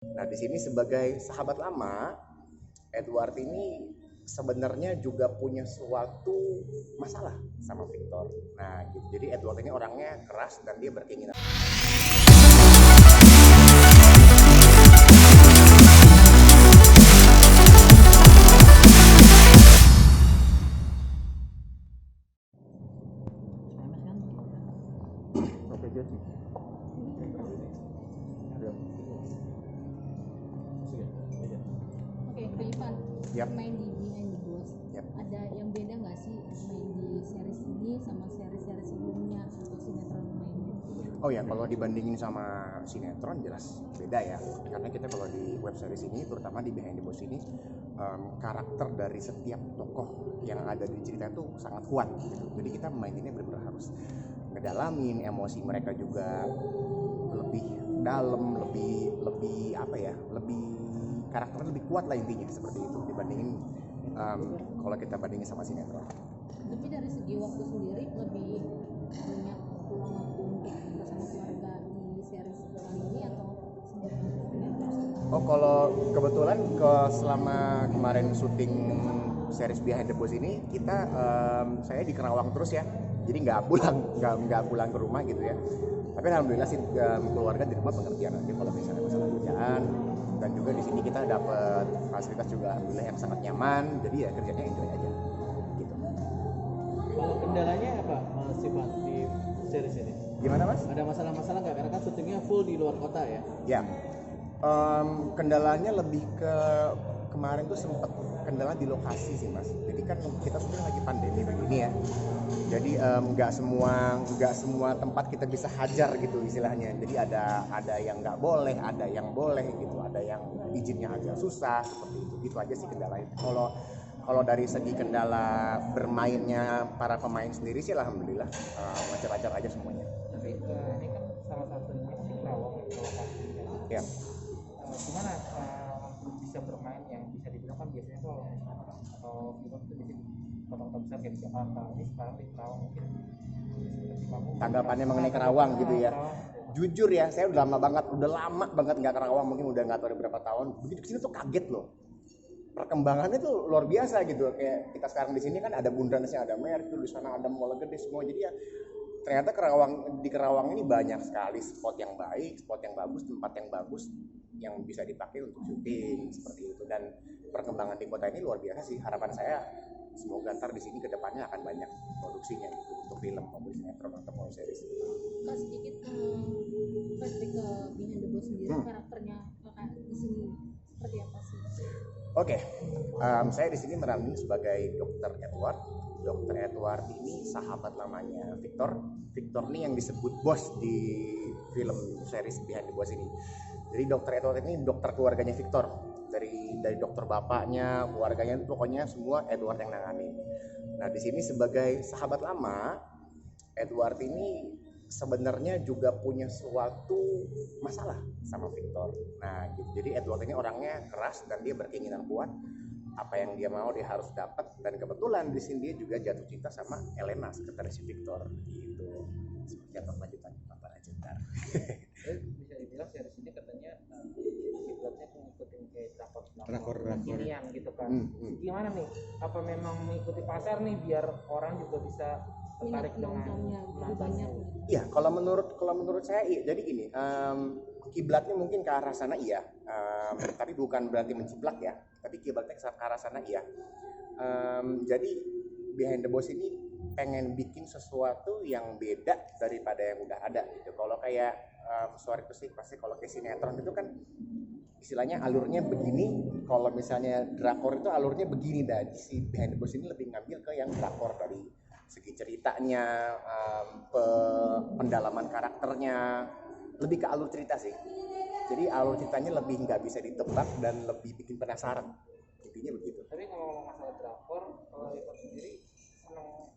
Nah, di sini sebagai sahabat lama, Edward ini sebenarnya juga punya suatu masalah sama Victor. Nah, gitu. Jadi Edward ini orangnya keras dan dia berkeinginan. Oke, Jesse. Oke, Ivan, Yap. main di Behind the Boss. Yap. Ada yang beda nggak sih main di series ini sama series-series sebelumnya atau sinetron lainnya? Oh ya, kalau dibandingin sama sinetron jelas beda ya. Karena kita kalau di web series ini, terutama di Behind the Boss ini, karakter dari setiap tokoh yang ada di cerita itu sangat kuat gitu. Jadi kita maininnya benar-benar harus ngedalamin emosi mereka juga lebih dalam, lebih apa ya, lebih karakternya lebih kuat lah intinya seperti itu dibandingin kalau kita bandingin sama sinetron. Tapi dari segi waktu sendiri lebih banyak peluang waktu untuk bersama keluarga di series kali ini atau sinetron? Oh, kalau kebetulan selama kemarin syuting series Behind the Boss ini kita saya di Kerawang terus ya, jadi nggak pulang ke rumah gitu ya. Tapi alhamdulillah sih keluarga di rumah pengertian aja kalau misalnya masalah kerjaan, dan juga di sini kita dapat fasilitas juga alhamdulillah yang sangat nyaman, jadi ya kerjanya enjoy aja gitu. Kalau kendalanya apa sifat di series ini? Gimana Mas? Ada masalah-masalah nggak? Karena kan syutingnya full di luar kota ya. Ya, kendalanya lebih ke kemarin tuh sempat kendala di lokasi sih Mas. Jadi kan kita sebenarnya lagi pandemi begini ya. Jadi nggak semua tempat kita bisa hajar gitu istilahnya. Jadi ada yang nggak boleh, ada yang boleh gitu, ada yang izinnya agak susah seperti itu. Itu aja sih kendalanya. Kalau dari segi kendala bermainnya para pemain sendiri sih alhamdulillah lancar-lancar aja semuanya. Tapi ini kan salah satunya si Kerawang lokasinya. Ya. Gimana untuk bisa bermain yang bisa dibilang kan biasanya tuh atau film itu biasanya di kota-kota besar kayak di Jakarta. Ini sekarang di Kerawang mungkin seperti kamu. Tanggapannya mengenai Kerawang gitu ya. Jujur ya, saya udah lama banget nggak Kerawang, mungkin udah nggak tahu berapa tahun. Begitu kesini tuh kaget loh. Perkembangannya tuh luar biasa gitu. Kayak kita sekarang di sini kan ada Bundanesnya, ada Merkul, di sana ada Mall Gede semua. Jadi ya ternyata di Kerawang ini banyak sekali spot yang baik, spot yang bagus, tempat yang bagus yang bisa dipakai untuk syuting seperti itu. Dan perkembangan di kota ini luar biasa sih. Harapan saya semoga ntar di sini kedepannya akan banyak produksinya gitu untuk film maupun sinetron atau series. Kak, sedikit flashback ke Behind the Boss sendiri, karakternya kakak di sini seperti apa sih? Oke, saya di sini meranin sebagai Dokter Edward. Dokter Edward ini sahabat lamanya Victor. Victor ini yang disebut bos di film series Behind the Boss ini. Jadi Dokter Edward ini dokter keluarganya Victor. Dari dokter bapaknya, keluarganya, pokoknya semua Edward yang nangani. Nah, di sini sebagai sahabat lama, Edward ini sebenarnya juga punya suatu masalah sama Victor. Nah, gitu. Jadi Edward ini orangnya keras dan dia berkeinginan kuat. Apa yang dia mau dia harus dapat, dan kebetulan di sini dia juga jatuh cinta sama Elena, sekretaris Victor gitu. Seperti apa kelanjutan Bapak lanjutan. Bisa dibilang series ini katanya kiblatnya ngikutin kayak Drakor. kekinian gitu kan. Gimana nih? Apa memang mengikuti pasar nih biar orang juga bisa tertarik dengan nontonnya? Iya, kalau menurut saya iya. Jadi gini, kiblatnya mungkin ke arah sana iya, tapi bukan berarti menjiplak ya. Tapi kiblatnya ke arah sana iya. Jadi Behind the Boss ini pengen bikin sesuatu yang beda daripada yang udah ada gitu. Kalau kayak sorry itu sih pasti kalau kayak sinetron itu kan istilahnya alurnya begini. Kalau misalnya drakor itu alurnya begini. Dan si Behind the Boss ini lebih ngambil ke yang drakor dari segi ceritanya, pendalaman karakternya, lebih ke alur cerita sih. Jadi alur ceritanya lebih nggak bisa ditebak dan lebih bikin penasaran. Intinya begitu. Tapi kalau masalah drakor, kalau Ivan sendiri senang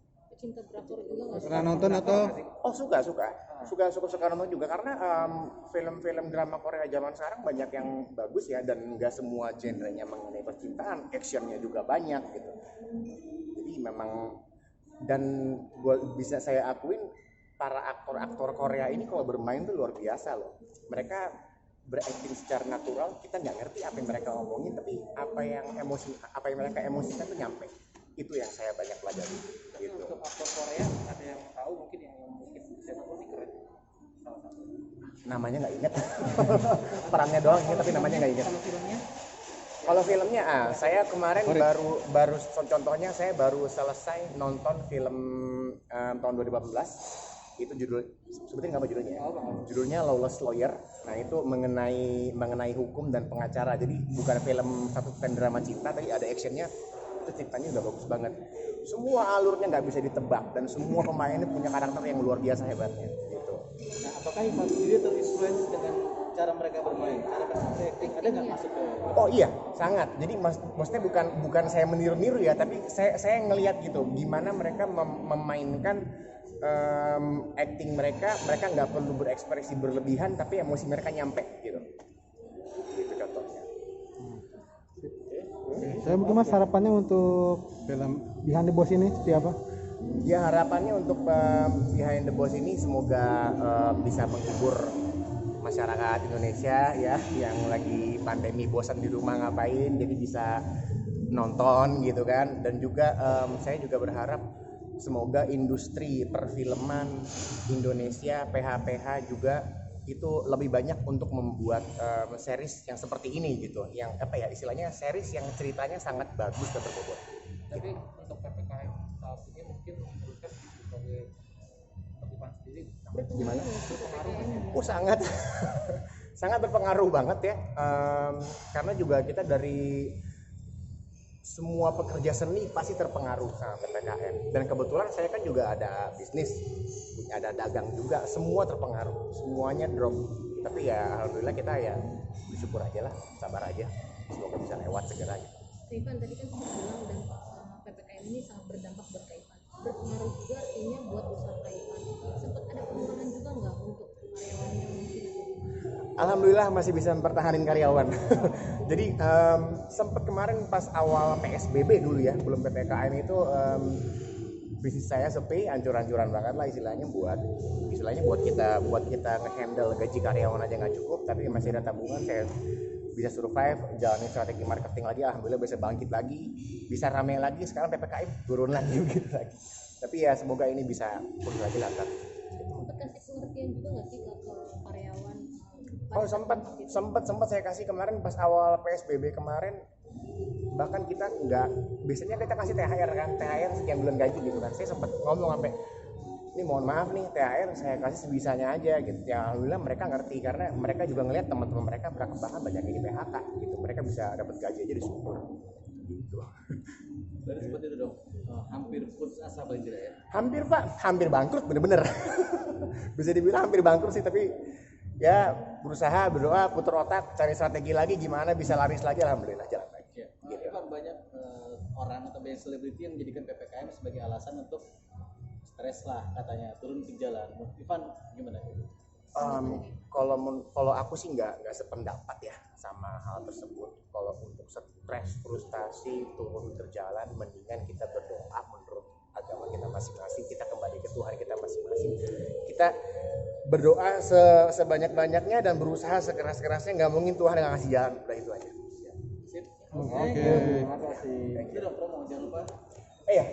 Cinta drakor juga nggak sih? Pernah nonton atau? Oh, suka nonton juga karena film-film drama Korea zaman sekarang banyak yang bagus ya, dan nggak semua genrenya mengenai percintaan, actionnya juga banyak gitu. Jadi memang, dan bisa saya akuin para aktor-aktor Korea ini kalau bermain tuh luar biasa loh. Mereka berakting secara natural, kita nggak ngerti apa yang mereka ngomongin, tapi apa yang mereka emosikan tuh nyampe. Itu yang saya banyak pelajari gitu. Untuk aktor Korea ada yang tahu mungkin yang mungkin bisa nonton ini keren salah satu. Namanya nggak inget. Perannya doang inget, tapi namanya nggak inget. Kalau filmnya Kalau filmnya saya kemarin baru contohnya saya baru selesai nonton film tahun 2018. Itu sebutin nggak apa judulnya? Judulnya Lawless Lawyer. Nah itu mengenai hukum dan pengacara. Jadi bukan film satu drama cinta, tapi ada actionnya. Itu ceritanya udah bagus banget. Semua alurnya nggak bisa ditebak dan semua pemainnya punya karakter yang luar biasa hebatnya. Gitu. Nah, apakah Ivan sendiri terinfluence dengan cara mereka bermain, cara mereka acting, ada nggak masuk ke? Oh iya, sangat. Jadi maksudnya bukan saya meniru-niru ya, tapi saya ngelihat gitu gimana mereka memainkan acting mereka nggak perlu berekspresi berlebihan, tapi emosi mereka nyampe gitu. Itu contohnya. Saya mungkin Mas harapannya untuk film Behind the Boss ini seperti apa? Ya harapannya untuk Behind the Boss ini semoga bisa menghibur masyarakat Indonesia ya yang lagi pandemi bosan di rumah ngapain, jadi bisa nonton gitu kan. Dan juga saya juga berharap semoga industri perfilman Indonesia PH juga itu lebih banyak untuk membuat series yang seperti ini gitu, yang apa ya istilahnya series yang ceritanya sangat bagus dan berbobot. tapi untuk PPKM saat ini mungkin menurutkan sebagai Ivan sendiri Gimana? pengaruh Sangat sangat berpengaruh banget ya, karena juga kita dari semua pekerja seni pasti terpengaruh sama PPKM, dan kebetulan saya kan juga ada bisnis, ada dagang juga, semua terpengaruh, semuanya drop. Tapi ya alhamdulillah kita ya bersyukur aja lah, sabar aja, semoga bisa lewat segera gitu. Ivan tadi kan sempat bilang dampak PPKM ini sangat berdampak buat Kak Ivan. Berpengaruh juga artinya buat usaha Kak Ivan. Sempat ada pengembangan juga nggak untuk karyawannya mungkin? Alhamdulillah masih bisa mempertahankan karyawan. Jadi sempat kemarin pas awal PSBB dulu ya, belum PPKM itu bisnis saya sepi, hancur-hancuran banget lah istilahnya buat kita ngehandle gaji karyawan aja nggak cukup, tapi masih ada tabungan, saya bisa survive, jalanin strategi marketing lagi, alhamdulillah bisa bangkit lagi, bisa rame lagi. Sekarang PPKM turun lagi gitu lagi. Tapi ya semoga ini bisa pulih lagi lah kan. Sempat kasih pengertian juga nggak sih ke karyawan? Oh sempat saya kasih kemarin pas awal PSBB kemarin, bahkan kita nggak, biasanya kita kasih THR kan, THR sekian bulan gaji gitu kan. Saya sempat ngomong sampai, ini mohon maaf nih THR saya kasih sebisanya aja gitu. Ya alhamdulillah mereka ngerti, karena mereka juga ngelihat teman-teman mereka bahkan banyak yang di PHK gitu, mereka bisa dapat gaji aja disyukur gitu. Berarti seperti itu dong, hampir putus asa paling tidak ya? Hampir Pak, hampir bangkrut bener-bener. Bisa dibilang hampir bangkrut sih, tapi ya berusaha, berdoa, putar otak, cari strategi lagi gimana bisa laris lagi, alhamdulillah jalan lagi. Ya. Ivan, banyak orang atau banyak selebriti yang menjadikan PPKM sebagai alasan untuk stres lah katanya, turun ke jalan. Ivan gimana? Kalau aku sih nggak sependapat ya sama hal tersebut. Kalau untuk stres, frustasi, turun ke jalan, mendingan kita berdoa menurut agama kita masing-masing, kita kembali ke Tuhan kita masing-masing, kita berdoa sebanyak-banyaknya dan berusaha sekeras-kerasnya. Nggak mungkin Tuhan nggak ngasih jalan, udah itu aja. Sip. Oke. Terima kasih. Itu dong promo, jangan lupa. Ya